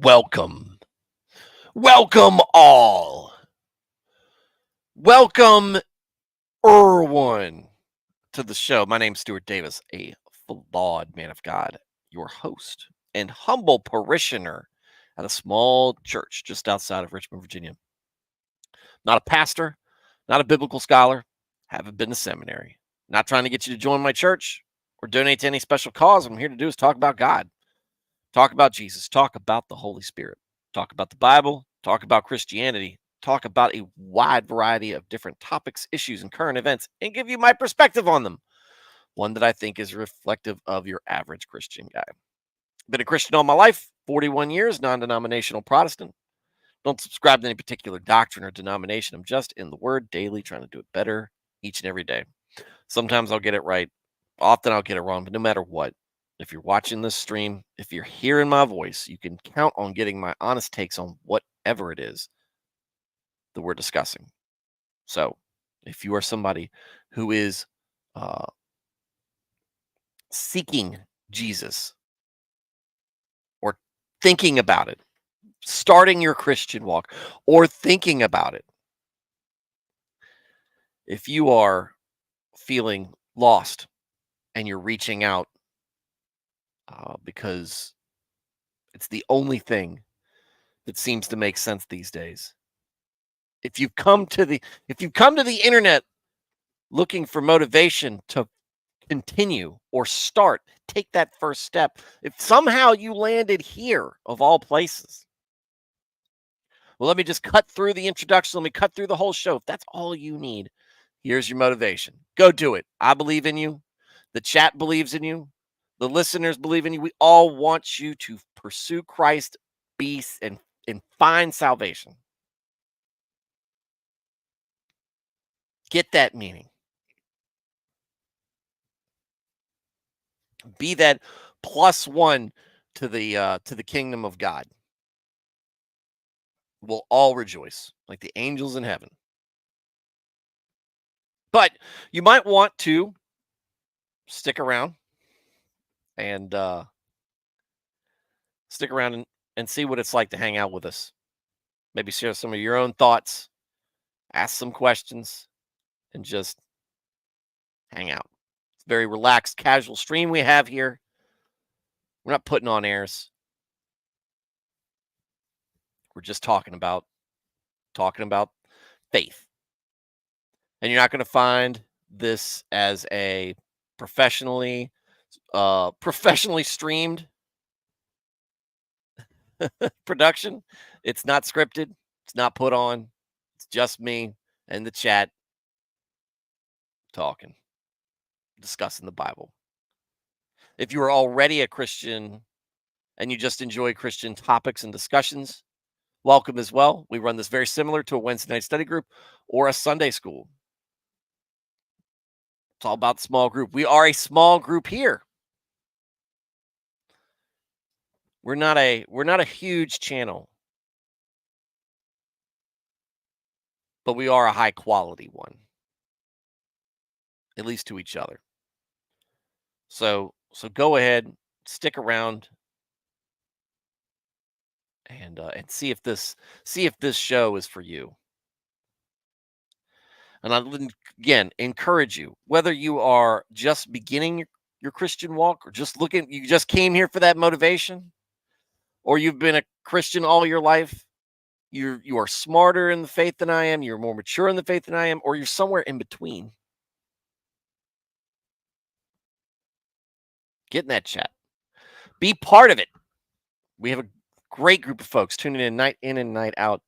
Welcome. Welcome all. Welcome everyone to the show. My name's Stuart Davis, a flawed man of God, your host and humble parishioner at a small church just outside of Richmond, Virginia. Not a pastor, not a biblical scholar, haven't been to seminary. Not trying to get you to join my church or donate to any special cause. What I'm here to do is talk about God, talk about Jesus, talk about the Holy Spirit, talk about the Bible, talk about Christianity, talk about a wide variety of different topics, issues, and current events, and give you my perspective on them. One that I think is reflective of your average Christian guy. Been a Christian all my life, 41 years, non denominational Protestant. Don't subscribe to any particular doctrine or denomination. I'm just in the Word daily, trying to do it better each and every day. Sometimes I'll get it right. Often I'll get it wrong, but no matter what, if you're watching this stream, if you're hearing my voice, you can count on getting my honest takes on whatever it is that we're discussing. So, if you are somebody who is uh, seeking Jesus or thinking about it, starting your Christian walk or thinking about it, if you are feeling lost and you're reaching out because it's the only thing that seems to make sense these days. If you've come to the internet looking for motivation to continue or start, take that first step. If somehow you landed here of all places, well, let me just cut through the introduction. Let me cut through the whole show. If that's all you need, here's your motivation. Go do it. I believe in you. The chat believes in you. The listeners believe in you. We all want you to pursue Christ, be and find salvation. Get that meaning. Be that plus one to the kingdom of God. We'll all rejoice like the angels in heaven. But you might want to stick around and and see what it's like to hang out with us. Maybe share some of your own thoughts, ask some questions, and just hang out. It's a very relaxed, casual stream we have here. We're not putting on airs. We're just talking about faith. And you're not going to find this as a professionally streamed production. It's not scripted. It's not put on. It's just me and the chat talking, discussing the Bible. If you are already a Christian and you just enjoy Christian topics and discussions, welcome as well. We run this very similar to a Wednesday night study group or a Sunday school. It's all about small group. We are a small group here. We're not a huge channel, but we are a high quality one, at least to each other. So go ahead, stick around, and see if this show is for you. And I again encourage you, whether you are just beginning your Christian walk or you just came here for that motivation, or you've been a Christian all your life, you are smarter in the faith than I am, you're more mature in the faith than I am, or you're somewhere in between. Get in that chat. Be part of it. We have a great group of folks tuning in night in and night out.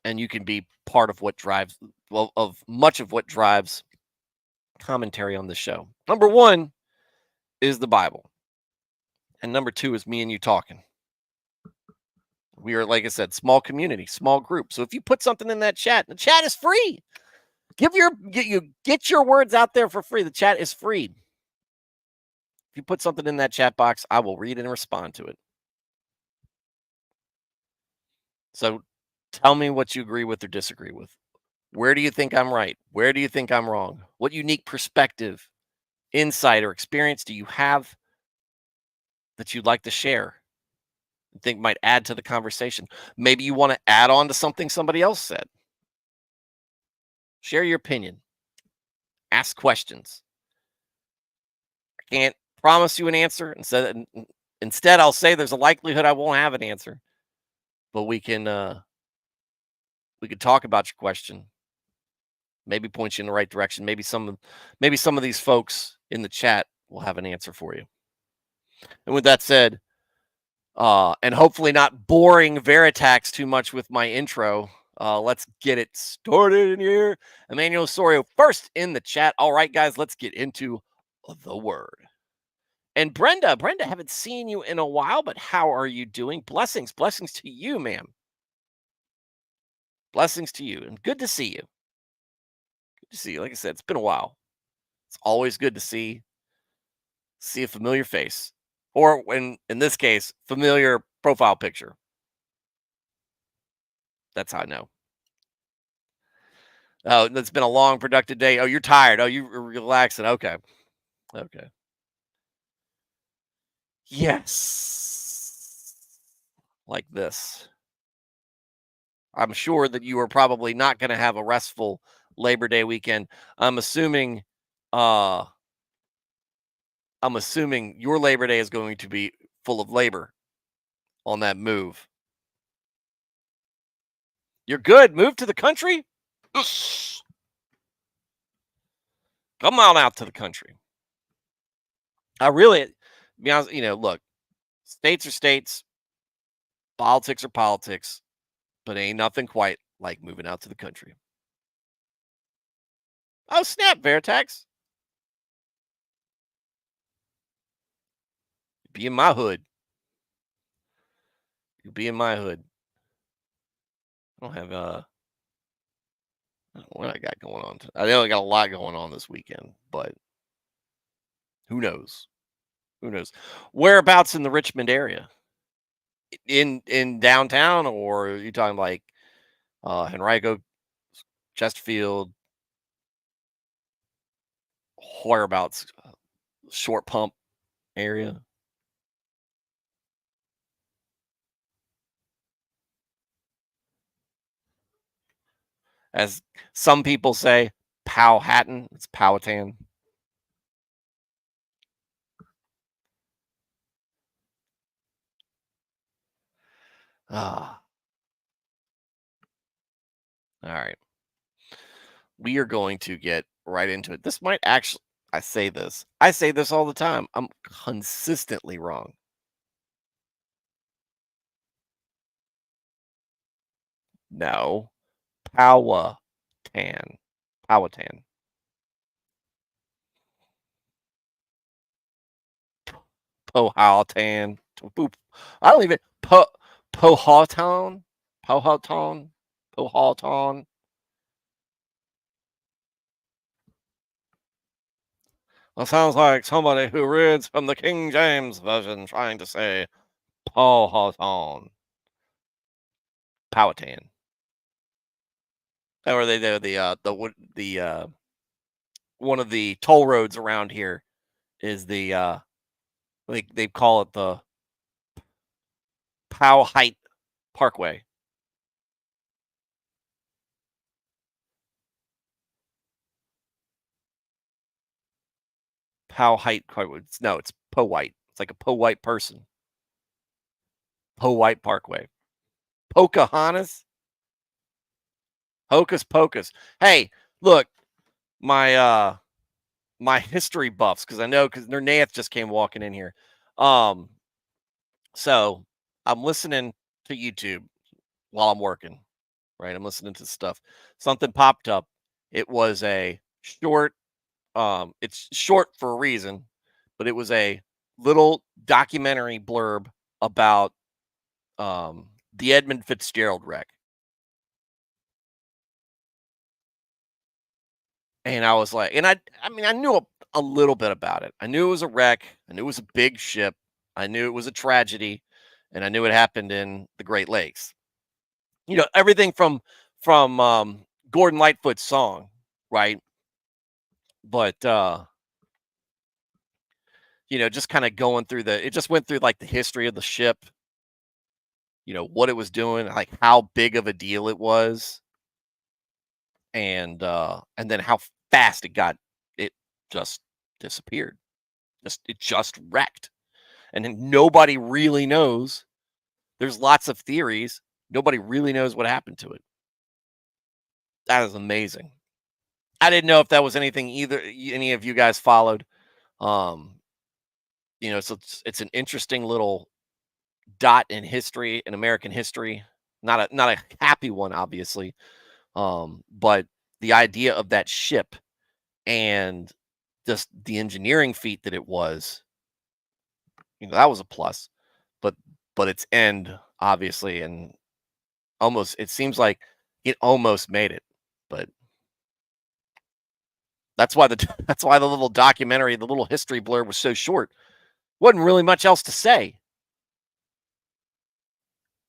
And you can be part of much of what drives commentary on the show. Number one is the Bible. And number two is me and you talking. We are, like I said, small community, small group. So if you put something in that chat, the chat is free. Get your words out there for free. The chat is free. If you put something in that chat box, I will read and respond to it. So tell me what you agree with or disagree with. Where do you think I'm right? Where do you think I'm wrong? What unique perspective, insight, or experience do you have that you'd like to share? you think might add to the conversation. Maybe you want to add on to something somebody else said. Share your opinion. Ask questions. I can't promise you an answer. Instead, I'll say there's a likelihood I won't have an answer, but we can talk about your question. Maybe point you in the right direction. Maybe some of these folks in the chat will have an answer for you. And with that said, and hopefully not boring Veritax too much with my intro. Let's get it started in here. Emmanuel Sorio first in the chat. All right, guys, let's get into the word. And Brenda, haven't seen you in a while, but how are you doing? Blessings to you, ma'am. Blessings to you, and good to see you. Good to see you. Like I said, it's been a while. It's always good to see a familiar face, or when in this case, familiar profile picture. That's how I know. Oh, it's been a long, productive day. Oh, you're tired. Oh, you're relaxing. Okay. Okay. Yes. Like this. I'm sure that you are probably not going to have a restful Labor Day weekend. I'm assuming uh I'm assuming your Labor Day is going to be full of labor on that move. You're good. Move to the country? Come on out to the country. I really, to be honest, look, states are states, politics are politics, but ain't nothing quite like moving out to the country. Oh, snap, Veritex. Be in my hood. You'll be in my hood. I don't have I don't know what I got going on. I know I got a lot going on this weekend, but who knows? Who knows? Whereabouts in the Richmond area? In downtown, or are you talking like Henrico, Chesterfield, whereabouts? Short Pump area? As some people say, Powhatan. It's Powhatan. Ah, all right. We are going to get right into it. This might actually, I say this all the time. I'm consistently wrong. No, Powhatan. Powhatan. Powhatan. I don't even Powhatan. Powhatan. Powhatan. That sounds like somebody who reads from the King James version trying to say Powhatan. Powhatan. Or they do the one of the toll roads around here is they call it the Powhite Parkway. Powhite Parkway. No, it's Powhite. It's like a Powhite person. Powhite Parkway. Pocahontas. Hocus pocus. Hey, look, my history buffs, because I know because Nernath just came walking in here. Um, so I'm listening to YouTube while I'm working, right? I'm listening to stuff. Something popped up. It was a short, it's short for a reason, but it was a little documentary blurb about the Edmund Fitzgerald wreck. And I was like, and I mean, I knew a little bit about it. I knew it was a wreck. I knew it was a big ship. I knew it was a tragedy, and I knew it happened in the Great Lakes. Everything from Gordon Lightfoot's song, right? But just kind of going through it just went through like the history of the ship, what it was doing, like how big of a deal it was, and then how fast it just disappeared. It just wrecked. And then nobody really knows. There's lots of theories. Nobody really knows what happened to it. That is amazing. I didn't know if that was anything any of you guys followed. Um, so it's an interesting little dot in history, in American history. Not a happy one, obviously. But the idea of that ship and just the engineering feat that it was, that was a plus. But its end, obviously, and almost it seems like it almost made it. But that's why that's why the little documentary, the little history blurb was so short. Wasn't really much else to say.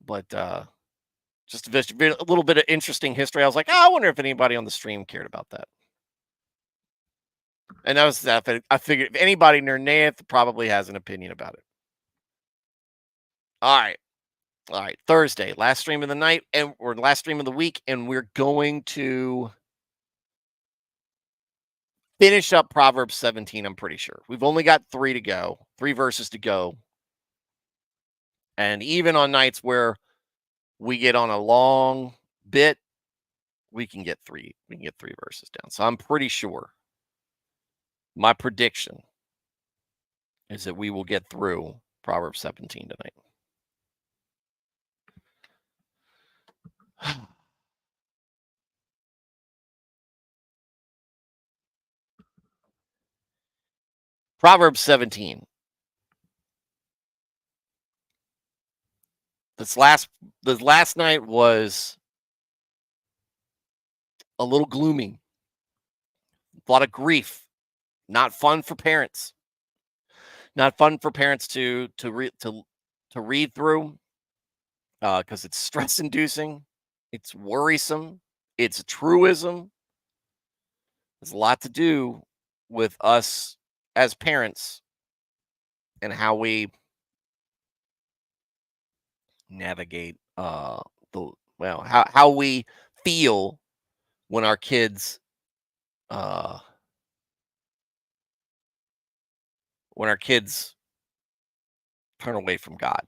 But just a little bit of interesting history. I was like, I wonder if anybody on the stream cared about that. And that was that. I figured if anybody near Nath probably has an opinion about it. All right. All right. Thursday, last stream of the night or last stream of the week. And we're going to finish up Proverbs 17, I'm pretty sure. We've only got 3 to go, 3 verses to go. And even on nights where we get on a long bit, we can get 3 verses down. So I'm pretty sure. My prediction is that we will get through Proverbs 17 tonight. Proverbs 17. This last night was a little gloomy. A lot of grief. Not fun for parents. Not fun for parents to read through because it's stress inducing. It's worrisome. It's a truism. There's a lot to do with us as parents and how we navigate how we feel when our kids uh turn away from God.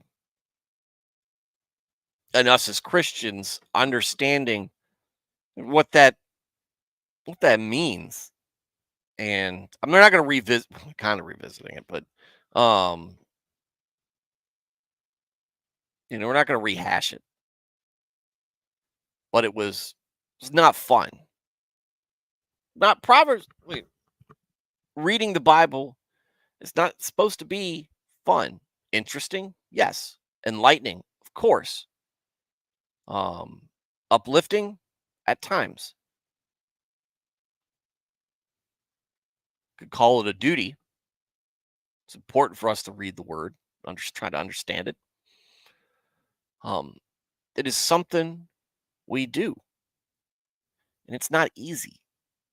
And us as Christians understanding what that means. And I'm not going to revisit, kind of revisiting it, but we're not going to rehash it. But it was not fun. Not Proverbs. Wait, reading the Bible is not supposed to be fun. Interesting, yes. Enlightening, of course. Uplifting at times. Could call it a duty. It's important for us to read the word. I'm just trying to understand it. It is something we do, and it's not easy.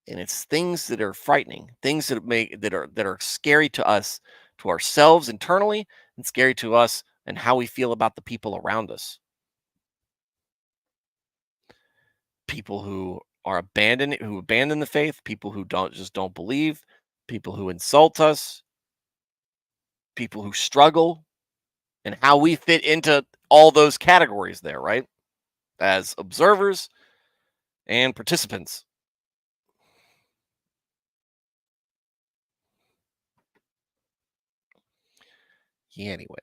And it's things that are frightening, things that are scary to us, to ourselves internally, and scary to us and how we feel about the people around us. People who abandon the faith, people who don't believe, people who insult us, people who struggle, and how we fit into all those categories there, right? As observers and participants. Yeah, anyway.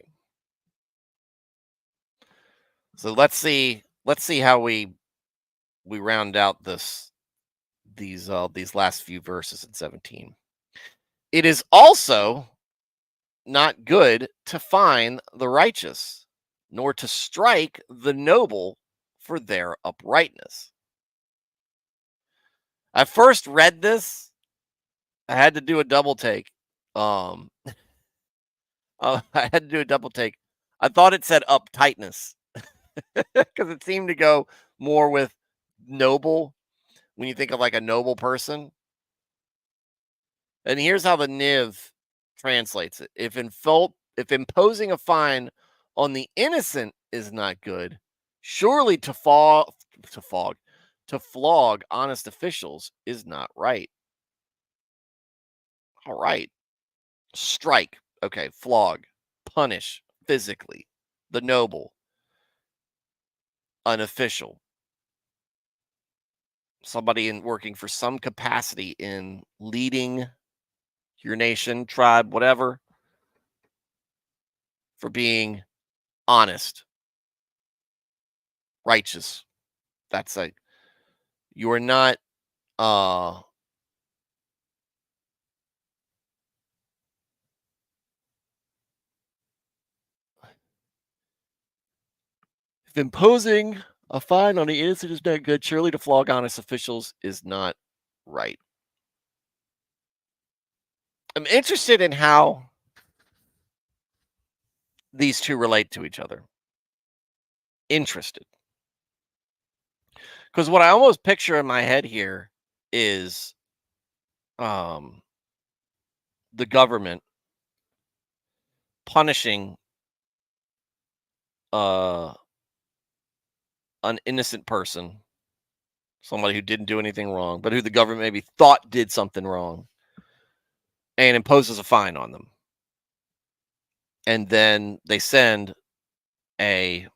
So let's see how we round out these last few verses in 17. It is also not good to fine the righteous, nor to strike the noble for their uprightness. I first read this, I had to do a double take. I had to do a double take. I thought it said uptightness because it seemed to go more with noble when you think of like a noble person. And here's how the Niv translates it. If imposing a fine on the innocent is not good. Surely to fog to flog honest officials is not right. All right. Strike. Okay, flog. Punish physically. The noble, an official, somebody in working for some capacity in leading your nation, tribe, whatever, for being honest, righteous. That's like you are not uh if imposing a fine on the innocent is not good, surely to flog honest officials is not right. I'm interested in how these two relate to each other. Interested. Because what I almost picture in my head here is um the government punishing uh an innocent person, somebody who didn't do anything wrong, but who the government maybe thought did something wrong and imposes a fine on them. And then a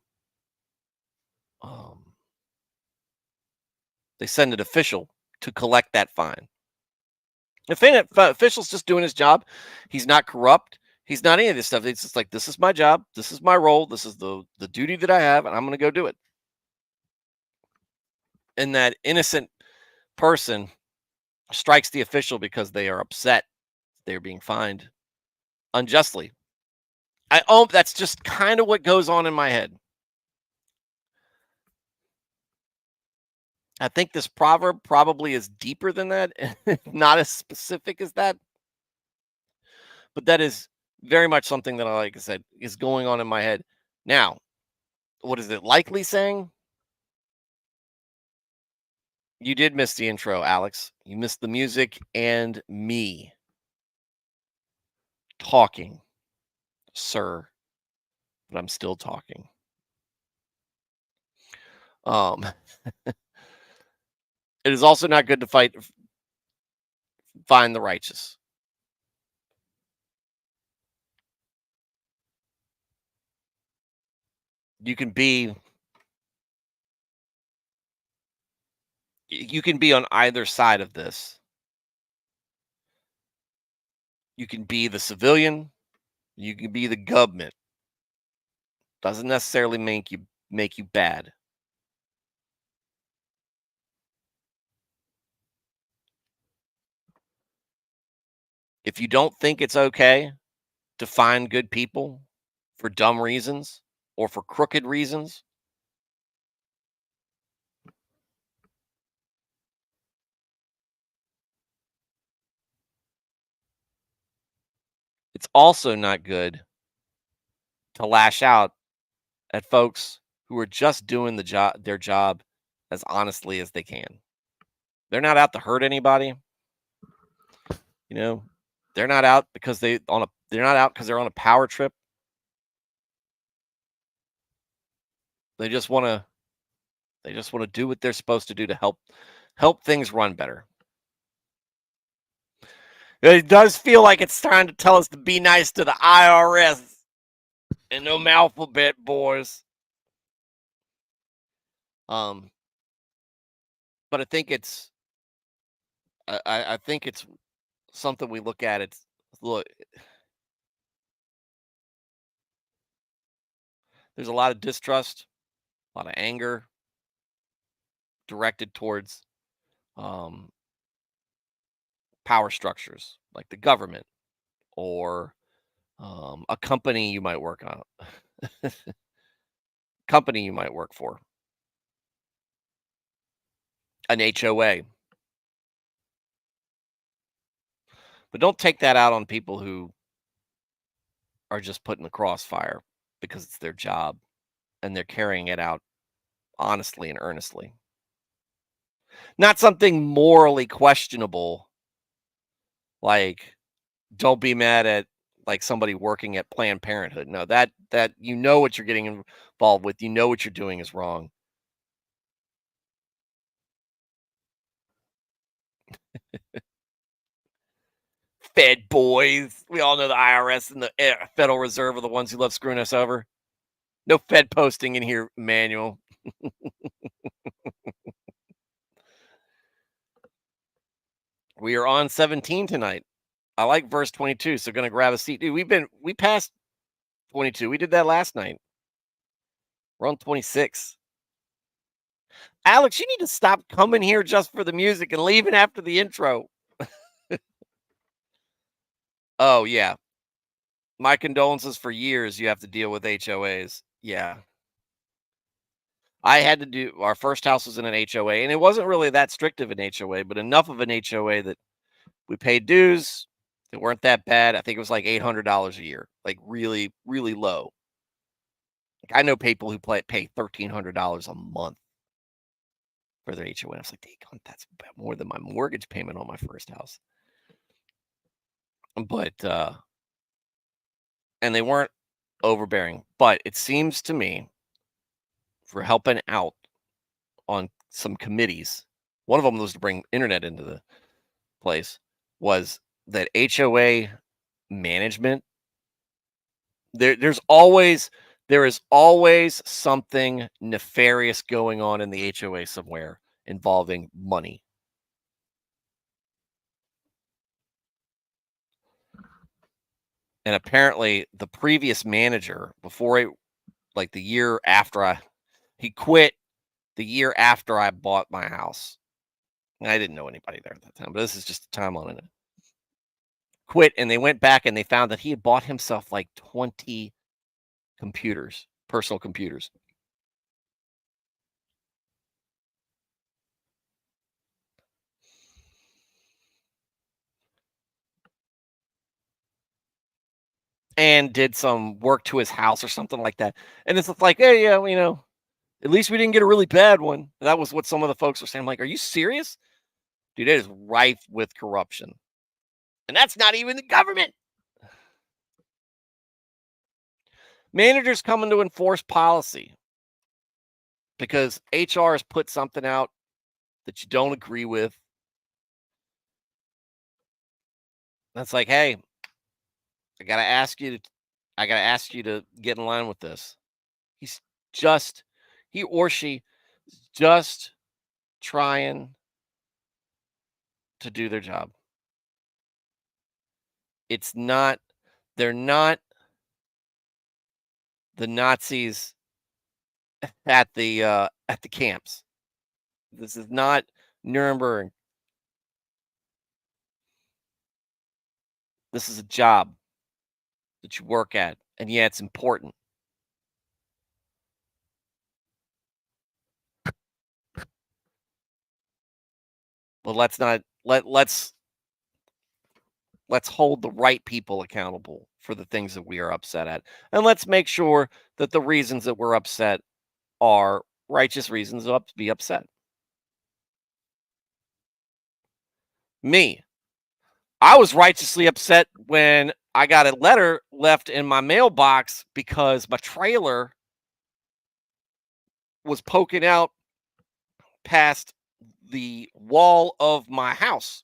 um they send an official to collect that fine. If an official's just doing his job, he's not corrupt. He's not any of this stuff. It's just like this is my job. This is my role. This is the duty that I have, and I'm going to go do it. And that innocent person strikes the official because they are upset they're being fined unjustly. That's just kind of what goes on in my head. I think this proverb probably is deeper than that, not as specific as that, but that is very much something that like I said, is going on in my head. Now, what is it likely saying? You did miss the intro, Alex. You missed the music and me talking, sir, but I'm still talking. Um, it is also not good to find the righteous. You can be you can be on either side of this. You can be the civilian, you can be the government. Doesn't necessarily make you bad. If you don't think it's okay to find good people for dumb reasons or for crooked reasons, it's also not good to lash out at folks who are just doing their job as honestly as they can. They're not out to hurt anybody, you know. They're not out because they're not out because they're on a power trip. They just want to do what they're supposed to do to help things run better. It does feel like it's trying to tell us to be nice to the IRS and no alphabet boys. Um, but I think it's something we look at. It's look, there's a lot of distrust, a lot of anger directed towards um, power structures like the government or a company you might work on, company you might work for, an HOA. But don't take that out on people who are just put in the crossfire because it's their job and they're carrying it out honestly and earnestly. Not something morally questionable, like don't be mad at like somebody working at Planned Parenthood. No, that you know what you're getting involved with. You know what you're doing is wrong. Fed boys. We all know the IRS and the Federal Reserve are the ones who love screwing us over. No Fed posting in here, Manuel. We are on 17 tonight. I like verse 22, so gonna grab a seat. Dude, we passed 22. We did that last night. We're on 26. Alex, you need to stop coming here just for the music and leaving after the intro. Oh yeah. My condolences for years you have to deal with HOAs. Yeah. I had to do our first house was in an HOA, and it wasn't really that strict of an HOA, but enough of an HOA that we paid dues. They weren't that bad. I think it was like $800 a year, like really, really low. Like I know people who pay $1,300 a month for their HOA. I was like, that's about more than my mortgage payment on my first house. But and they weren't overbearing. But it seems to me for helping out on some committees, one of them was to bring internet into the place, was that HOA management, there is always something nefarious going on in the HOA somewhere involving money. And apparently the previous manager before like the year after he quit the year after I bought my house. And I didn't know anybody there at that time, but this is just the timeline in it. Quit and they went back and they found that he had bought himself like 20 computers, personal computers. And did some work to his house or something like that. And it's like, hey, yeah, well, at least we didn't get a really bad one. That was what some of the folks were saying. I'm like, are you serious? Dude, it is rife with corruption. And that's not even the government. Managers coming to enforce policy because HR has put something out that you don't agree with. That's like, hey, I gotta ask you to get in line with this. He's just he or she is just trying to do their job. It's not they're not the Nazis at the camps. This is not Nuremberg. This is a job that you work at, and yeah, it's important. But let's not let's hold the right people accountable for the things that we are upset at. And let's make sure that the reasons that we're upset are righteous reasons to be upset. Me, I was righteously upset when I got a letter left in my mailbox because my trailer was poking out past the wall of my house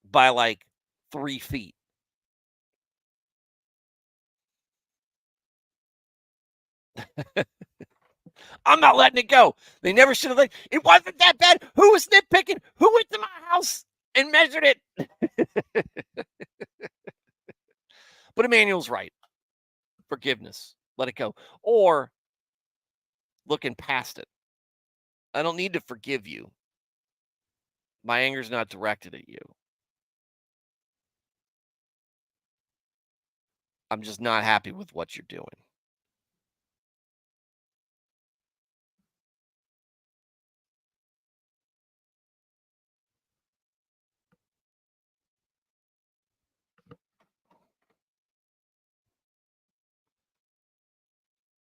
by like 3 feet. I'm not letting it go. They never should have. It wasn't that bad. Who was nitpicking? Who went to my house and measured it? But Emmanuel's right. Forgiveness. Let it go. Or looking past it. I don't need to forgive you. My anger's not directed at you. I'm just not happy with what you're doing.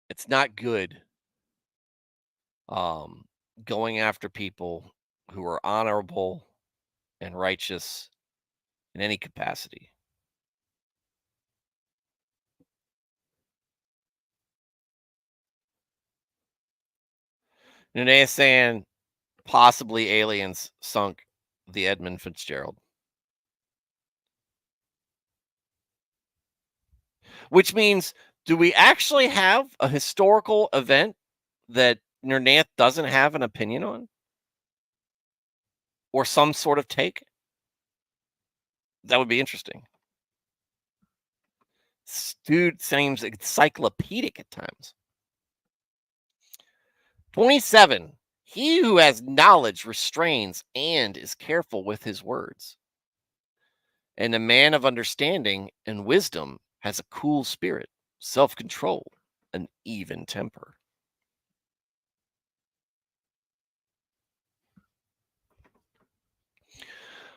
It's not good um, going after people who are honorable and righteous in any capacity. Nene is saying possibly aliens sunk the Edmund Fitzgerald, which means do we actually have a historical event that Nernath doesn't have an opinion on or some sort of take? That would be interesting. Dude seems encyclopedic at times. 27. He who has knowledge restrains and is careful with his words. And a man of understanding and wisdom has a cool spirit, self control, an even temper.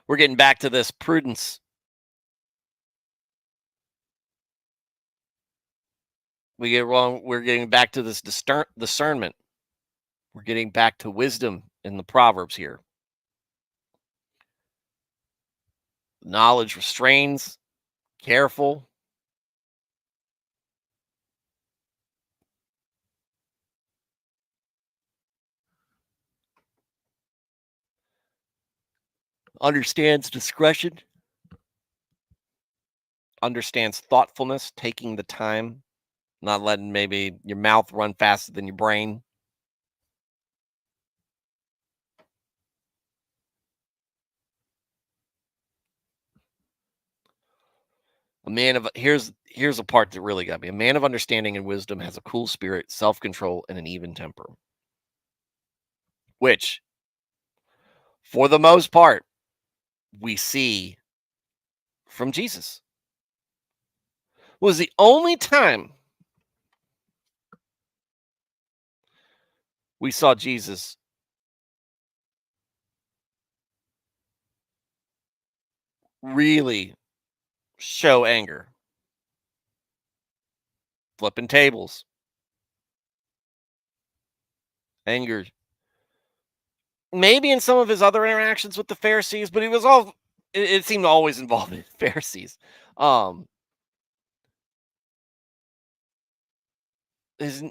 We're getting back to this prudence. We get wrong. We're getting back to this discernment. We're getting back to wisdom in the Proverbs here. Knowledge restrains, careful. Understands discretion, understands thoughtfulness, taking the time, not letting maybe your mouth run faster than your brain. A man of here's a part that really got me. A man of understanding and wisdom has a cool spirit, self-control, and an even temper. Which, for the most part, we see from Jesus. Was the only time we saw Jesus really show anger, flipping tables, anger. Maybe in some of his other interactions with the Pharisees, but he was all it seemed to always involve the Pharisees. Um his,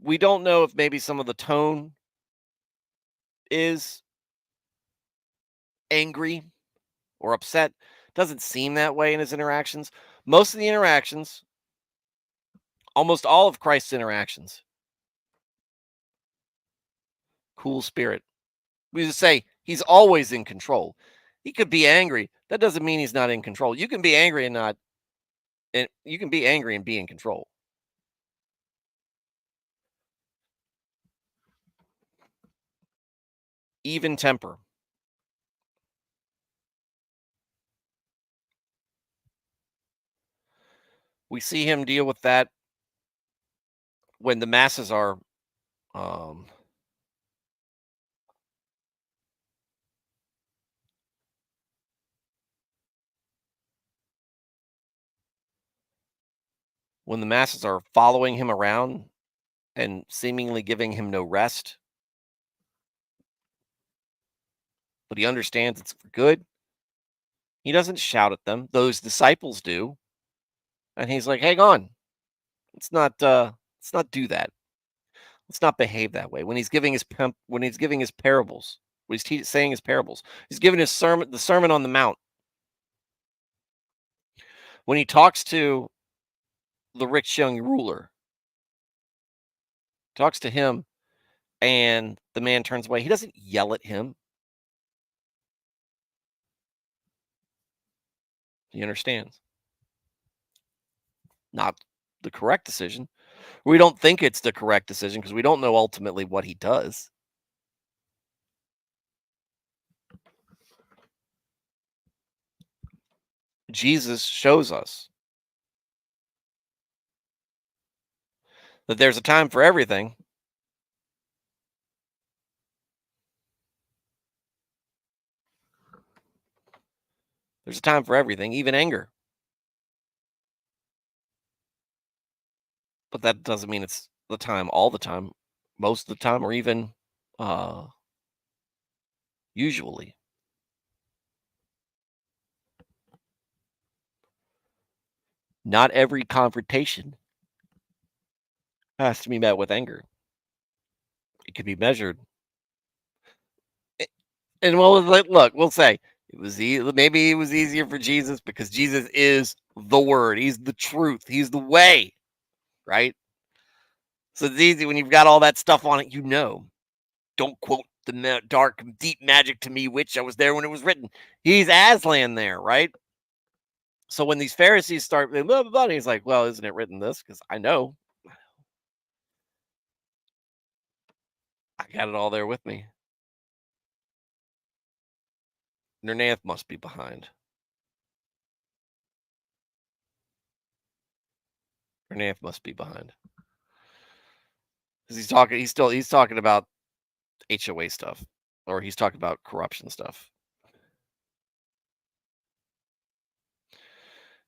we don't know if maybe some of the tone is angry or upset. Doesn't seem that way in his interactions. Most of the interactions, almost all of Christ's interactions, cool spirit. We just say he's always in control. He could be angry. That doesn't mean he's not in control. You can be angry and not, and you can be angry and be in control. Even temper. We see him deal with that when the masses are, um, when the masses are following him around and seemingly giving him no rest, but he understands it's for good. He doesn't shout at them. Those disciples do. And he's like, hang on. Let's not do that. Let's not behave that way. When he's giving his when he's giving his parables, when he's saying his parables, he's giving his sermon, the Sermon on the Mount. When he talks to the rich young ruler, talks to him, and the man turns away. He doesn't yell at him. He understands. Not the correct decision. We don't think it's the correct decision because we don't know ultimately what he does. Jesus shows us that there's a time for everything. There's a time for everything, even anger. But that doesn't mean it's the time all the time, most of the time, or even uh usually. Not every confrontation has to be met with anger. It could be measured. A- And look, we'll say it was maybe it was easier for Jesus because Jesus is the word. He's the truth. He's the way, right? So it's easy when you've got all that stuff on it, Don't quote the dark, deep magic to me, which I was there when it was written. He's Aslan there, right? So when these Pharisees start, blah, blah, blah, he's like, well, isn't it written this? Because I know I got it all there with me. Nernath must be behind. Nernath must be behind. Because he's talking about HOA stuff. Or he's talking about corruption stuff.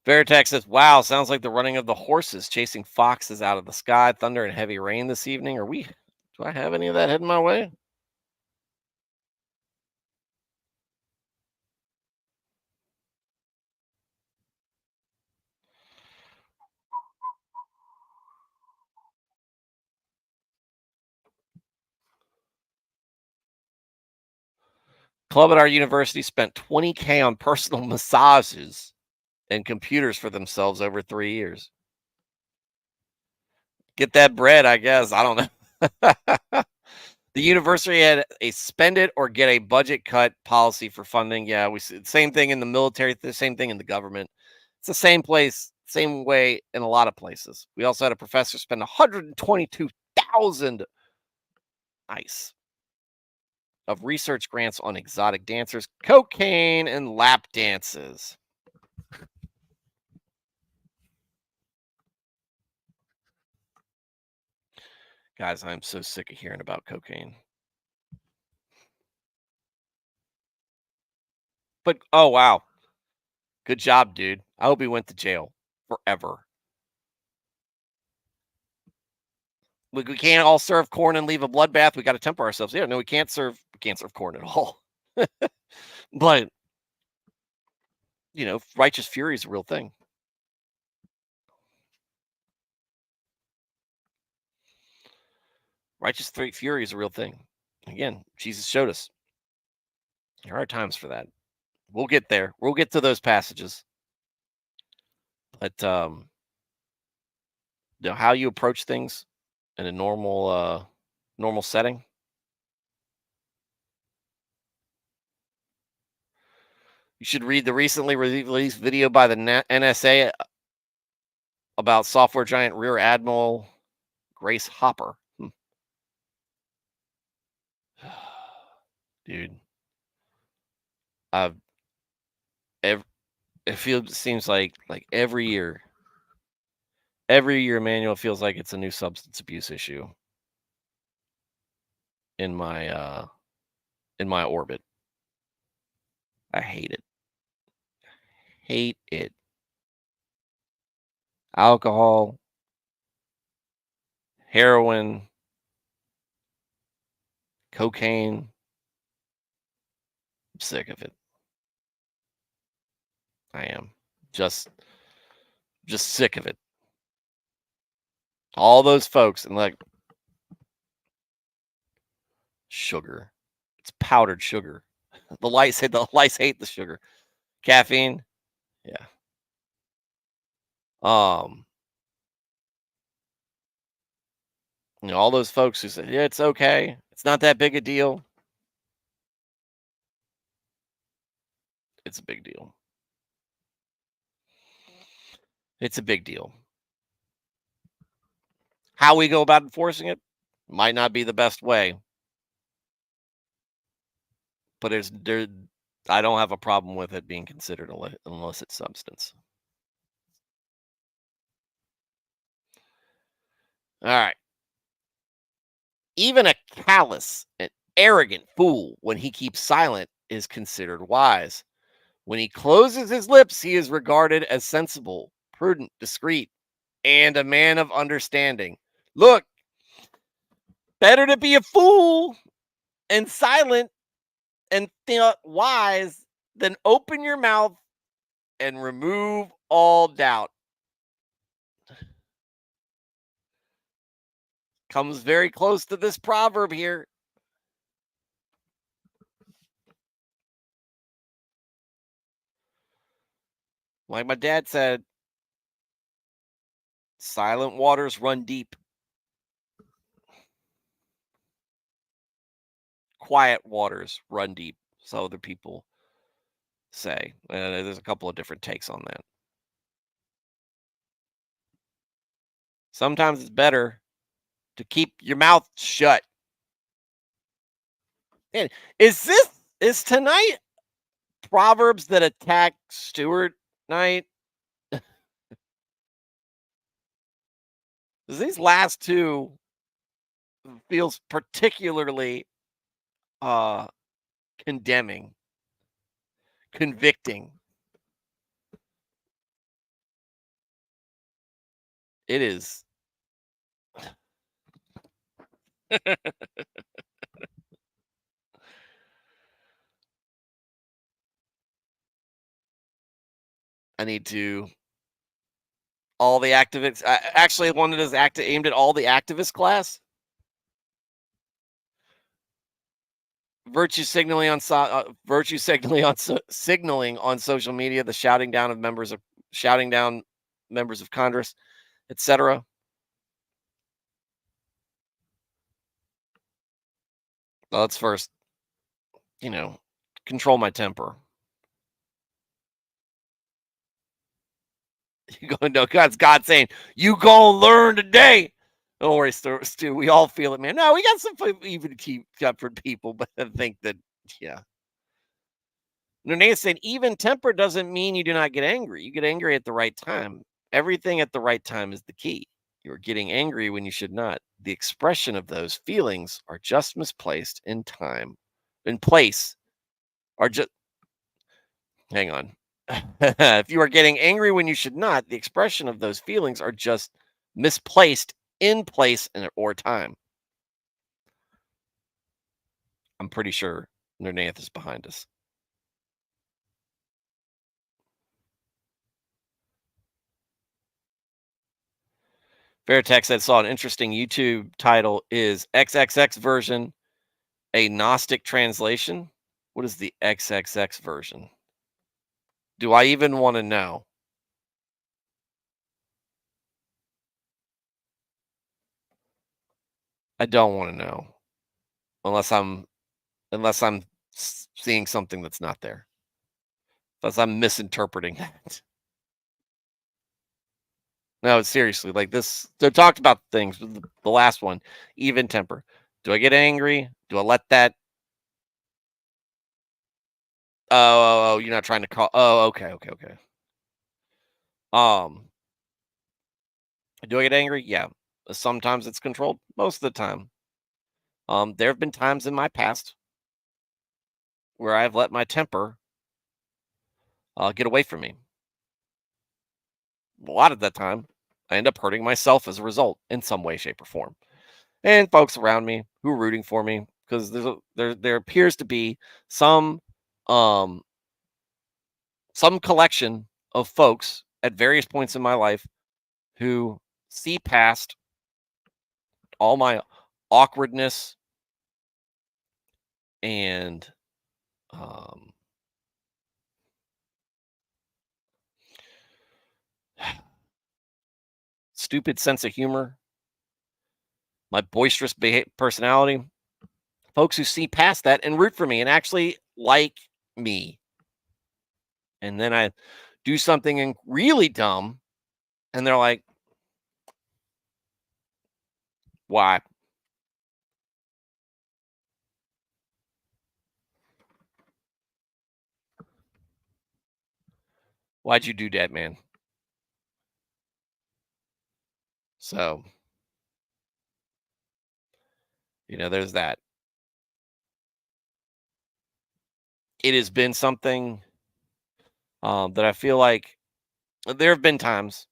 Veritex says, wow, sounds like the running of the horses chasing foxes out of the sky, thunder and heavy rain this evening. Do I have any of that heading my way? Club at our university spent 20K on personal massages and computers for themselves over 3 years. Get that bread, I guess. I don't know. The university had a spend it or get a budget cut policy for funding. Yeah, we see same thing in the military, the same thing in the government. It's the same place, same way in a lot of places. We also had a professor spend 122,000 ice of research grants on exotic dancers, cocaine, and lap dances. Guys, I'm so sick of hearing about cocaine. But oh wow, good job, dude. I hope he went to jail forever. We can't all serve corn and leave a bloodbath. We got to temper ourselves. Yeah, no, we can't serve corn at all. But righteous fury is a real thing. Righteous fury is a real thing. Again, Jesus showed us there are times for that. We'll get there. We'll get to those passages. But how you approach things in a normal setting. You should read the recently released video by the NSA about software giant Rear Admiral Grace Hopper. Dude, I've ev- seems like every year, Emmanuel feels like it's a new substance abuse issue in my orbit. I hate it. Hate it. Alcohol, heroin, cocaine. I'm sick of it. I am just sick of it. All those folks and like sugar. It's powdered sugar. The lice hate the sugar. Caffeine. Yeah. Um, all those folks who say, yeah, it's okay. It's not that big a deal. It's a big deal. It's a big deal. How we go about enforcing it might not be the best way, but I don't have a problem with it being considered an illicit substance. All right. Even a callous and arrogant fool, when he keeps silent, is considered wise. When he closes his lips, he is regarded as sensible, prudent, discreet, and a man of understanding. Look, better to be a fool and silent and wise than open your mouth and remove all doubt. Comes very close to this proverb here. Like my dad said, silent waters run deep. Quiet waters run deep. So other people say. There's a couple of different takes on that. Sometimes it's better to keep your mouth shut. And is tonight Proverbs that attack Stewart night? 'Cause these last two feels particularly uh condemning, convicting. It is. I need to all the activists. Actually, one that is aimed at all the activist class. Virtue signaling signaling on social media, the shouting down members of Congress, etc. Let's first, you know, control my temper. You go, no, God saying, you gonna learn today. Don't worry, Stu. We all feel it, man. No, we got some even keep tempered people, but I think that, yeah. Nanae said, even temper doesn't mean you do not get angry. You get angry at the right time. Everything at the right time is the key. You're getting angry when you should not. The expression of those feelings are just misplaced in time, in place, are just, hang on. If you are getting angry when you should not, the expression of those feelings are just misplaced in place or time. I'm pretty sure Nernath is behind us. Veritex said saw an interesting YouTube title is XXX version a Gnostic translation. What is the XXX version? Do I even want to know? I don't want to know unless I'm seeing something that's not there. Unless I'm misinterpreting that. No, seriously, like this. They talked about things. The last one, even temper. Do I get angry? Do I let that? Oh, you're not trying to call. Oh, okay. Um, do I get angry? Yeah. Sometimes it's controlled. Most of the time. There have been times in my past where I've let my temper get away from me. A lot of that time, I end up hurting myself as a result in some way, shape, or form. And folks around me who are rooting for me because there appears to be some um some collection of folks at various points in my life who see past all my awkwardness and um, stupid sense of humor, my boisterous personality. Folks who see past that and root for me and actually like me. And then I do something really dumb, and they're like, "Why? Why'd you do that, man?" So, there's that. It has been something that I feel like there have been times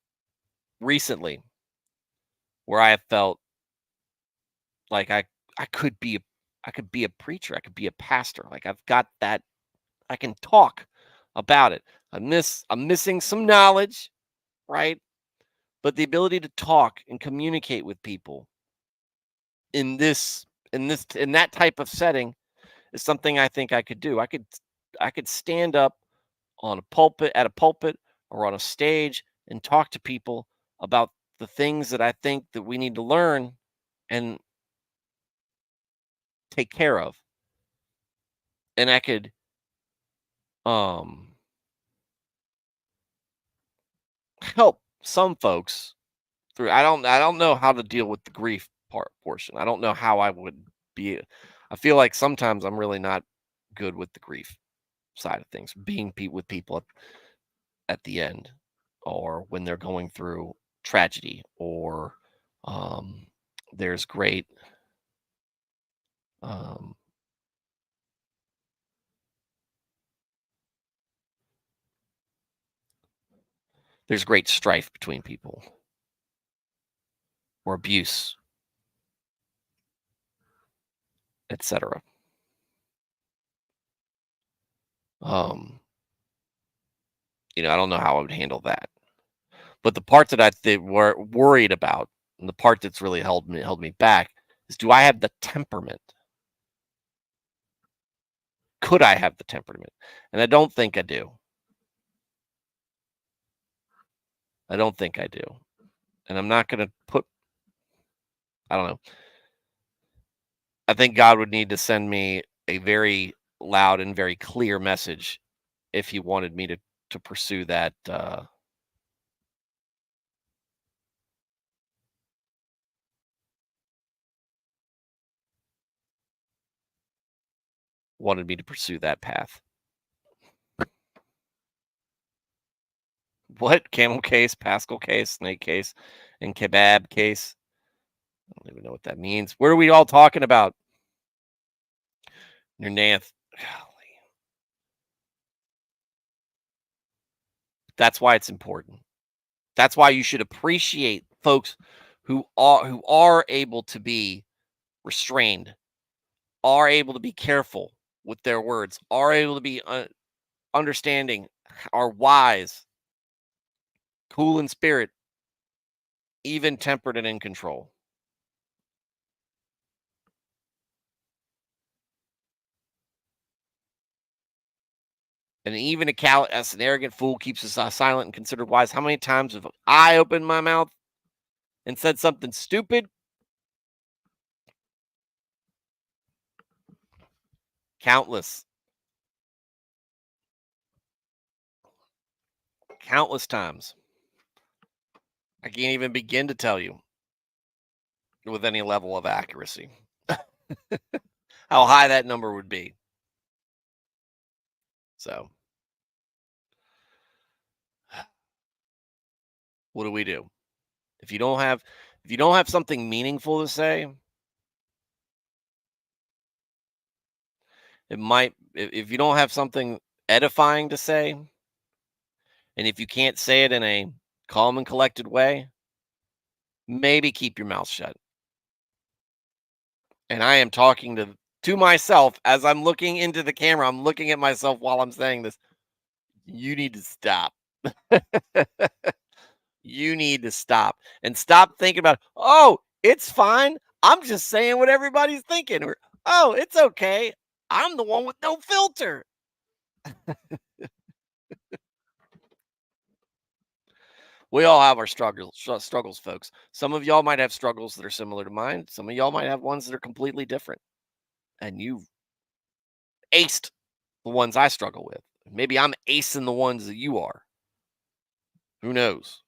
recently where I have felt like I could be I could be a preacher, I could be a pastor. Like I've got that I can talk about it. I'm missing some knowledge, right? But the ability to talk and communicate with people in this in that type of setting is something I think I could do. I could stand up on a pulpit at a pulpit or on a stage and talk to people about the things that I think that we need to learn and take care of. And I could um help some folks through. I don't know how to deal with the grief portion. I don't know how I would be. I feel like sometimes I'm really not good with the grief side of things, being with people at the end, or when they're going through tragedy, or um, there's great um, there's great strife between people, or abuse, etc. Um, I don't know how I would handle that. But the part that I were worried about, and the part that's really held me back, is, do I have the temperament? Could I have the temperament? And I don't think I do. I don't think I do. And I'm not going to put. I don't know. I think God would need to send me a very loud and very clear message if He wanted me to pursue that. Wanted me to pursue that path. What? Camel case, Pascal case, snake case, and kebab case? I don't even know what that means. What are we all talking about? Your Nanth. Golly. That's why it's important. That's why you should appreciate folks who are able to be restrained, are able to be careful with their words, are able to be understanding, are wise, cool in spirit, even tempered and in control. And even a callous and arrogant fool keeps his silent and considered wise. How many times have I opened my mouth and said something stupid? Countless, countless times. I can't even begin to tell you with any level of accuracy how high that number would be. So, what do we do? If you don't have something meaningful to say, it might if you don't have something edifying to say, and if you can't say it in a calm and collected way, maybe keep your mouth shut. And I am talking to myself as I'm looking into the camera. I'm looking at myself while I'm saying this. You need to stop. You need to stop and stop thinking about, oh, it's fine. I'm just saying what everybody's thinking. Or, oh, it's okay. I'm the one with no filter. We all have our struggles, folks. Some of y'all might have struggles that are similar to mine. Some of y'all might have ones that are completely different. And you've aced the ones I struggle with. Maybe I'm acing the ones that you are. Who knows?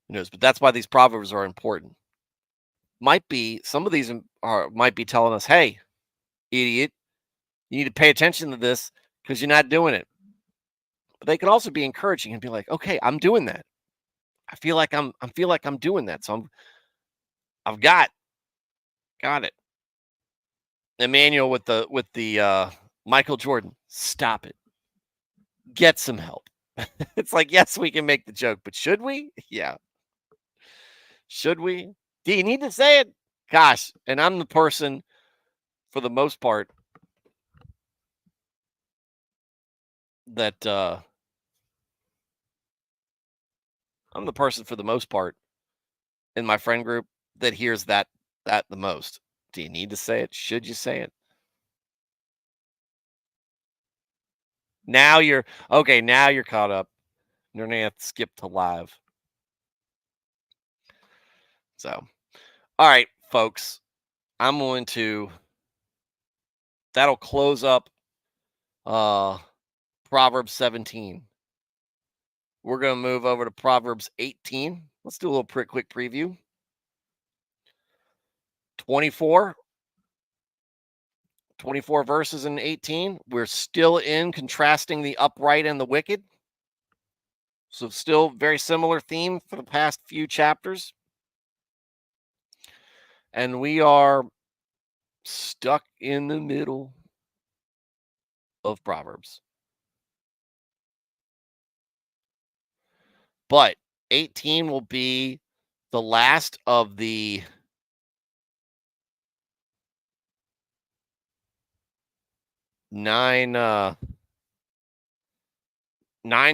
Who knows? But that's why these proverbs are important. Might be some of these might be telling us, hey, idiot, you need to pay attention to this because you're not doing it. But they can also be encouraging and be like, okay, I'm doing that. I feel like I'm doing that. So I've got it. Emmanuel with the Michael Jordan, stop it. Get some help. It's like, yes, we can make the joke, but should we? Yeah. Should we? Do you need to say it? Gosh, and I'm the person for the most part that I'm the person for the most part in my friend group that hears that the most. Do you need to say it? Should you say it? Now you're okay. Now you're caught up. Nernath skipped to live. So, all right, folks. I'm going to that'll close up uh Proverbs 17. We're going to move over to Proverbs 18. Let's do a little quick preview. 24 24 verses in 18. We're still in contrasting the upright and the wicked. So still very similar theme for the past few chapters. And we are stuck in the middle of Proverbs. But 18 will be the last of the nine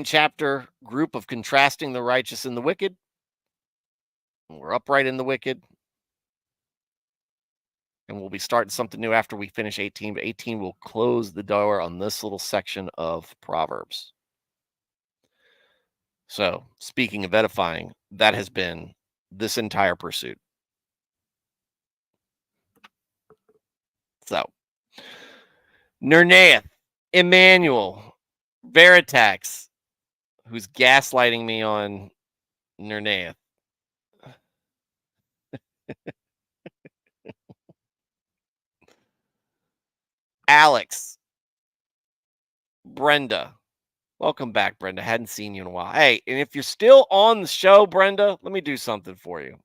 chapter group of contrasting the righteous and the wicked. We're upright in the wicked. And we'll be starting something new after we finish 18. But 18 will close the door on this little section of Proverbs. So, speaking of edifying, that has been this entire pursuit. So, Nernaeth, Emmanuel, Veritax, who's gaslighting me on Nernaeth. Alex, Brenda. Welcome back, Brenda. Hadn't seen you in a while. Hey, and if you're still on the show, Brenda, let me do something for you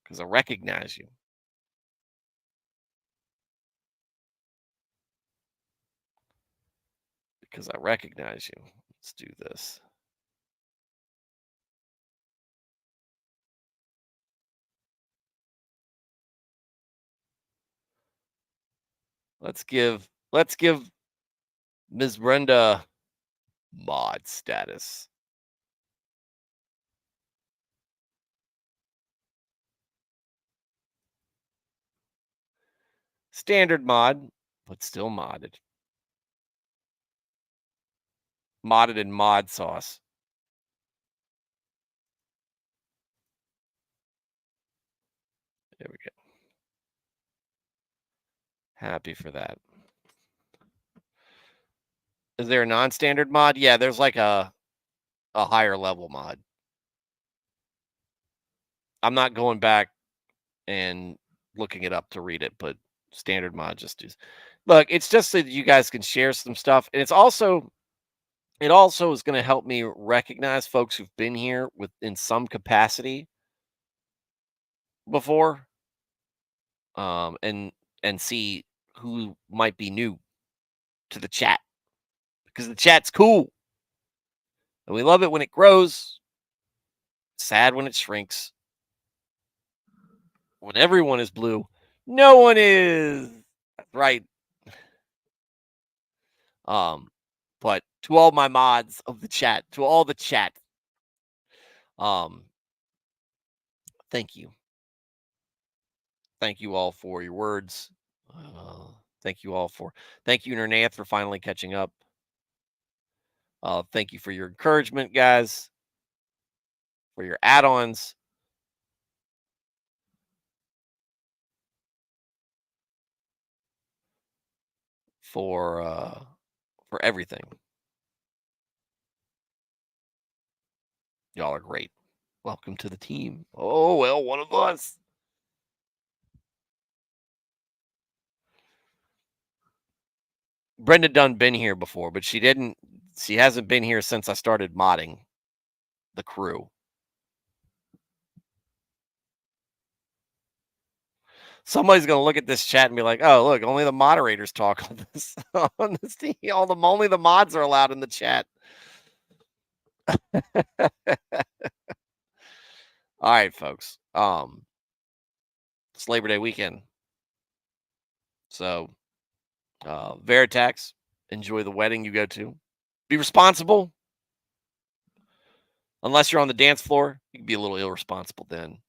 because I recognize you. Because I recognize you. Let's do this. Let's give Ms. Brenda mod status. Standard mod, but still modded. Modded in mod sauce. There we go. Happy for that. Is there a non-standard mod? Yeah, there's like a higher level mod. I'm not going back and looking it up to read it, but standard mod just is. Look, it's just so that you guys can share some stuff, and it also is going to help me recognize folks who've been here with in some capacity before, and see who might be new to the chat because the chat's cool and we love it when it grows. Sad when it shrinks. When everyone is blue, no one is. That's right. But to all my mods of the chat, to all the chat, um, thank you. Thank you all for your words. Thank you all thank you, Nernath, for finally catching up. Thank you for your encouragement, guys, for your add-ons. For everything. Y'all are great. Welcome to the team. Oh, well, one of us. Brenda Dunn been here before, but she hasn't been here since I started modding the crew. Somebody's gonna look at this chat and be like, "Oh, look, only the moderators talk on this on this team. Only the mods are allowed in the chat." All right, folks. It's Labor Day weekend, so Veritax, enjoy the wedding you go to. Be responsible. Unless you're on the dance floor, you can be a little irresponsible then.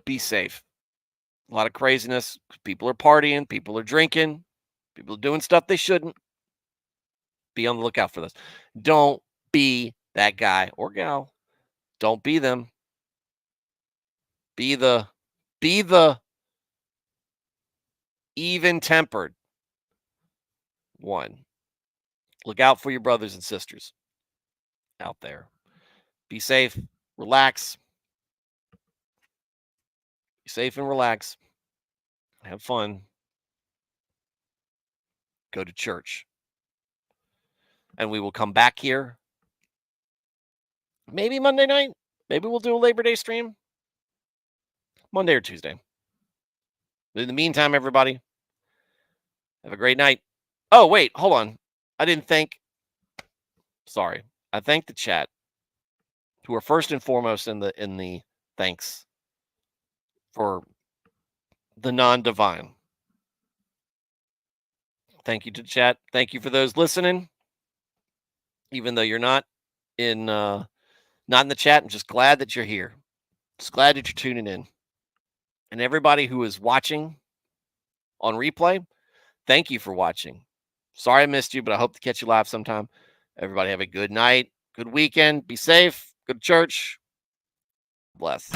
be safe. A lot of craziness. People are partying, people are drinking, people are doing stuff they shouldn't. Be on the lookout for this. Don't be that guy or gal. Don't be them. Be the even-tempered one. Look out for your brothers and sisters out there. Be safe, relax. Be safe and relax. Have fun. Go to church. And we will come back here maybe Monday night. Maybe we'll do a Labor Day stream. Monday or Tuesday. But in the meantime, everybody, have a great night. Oh, wait, hold on. I didn't thank. Sorry. I thank the chat, who are first and foremost in the thanks for the non-divine. Thank you to the chat. Thank you for those listening. Even though you're not in the chat, I'm just glad that you're here. Just glad that you're tuning in. And everybody who is watching on replay, thank you for watching. Sorry I missed you, but I hope to catch you live sometime. Everybody have a good night, good weekend, be safe, good church. Bless.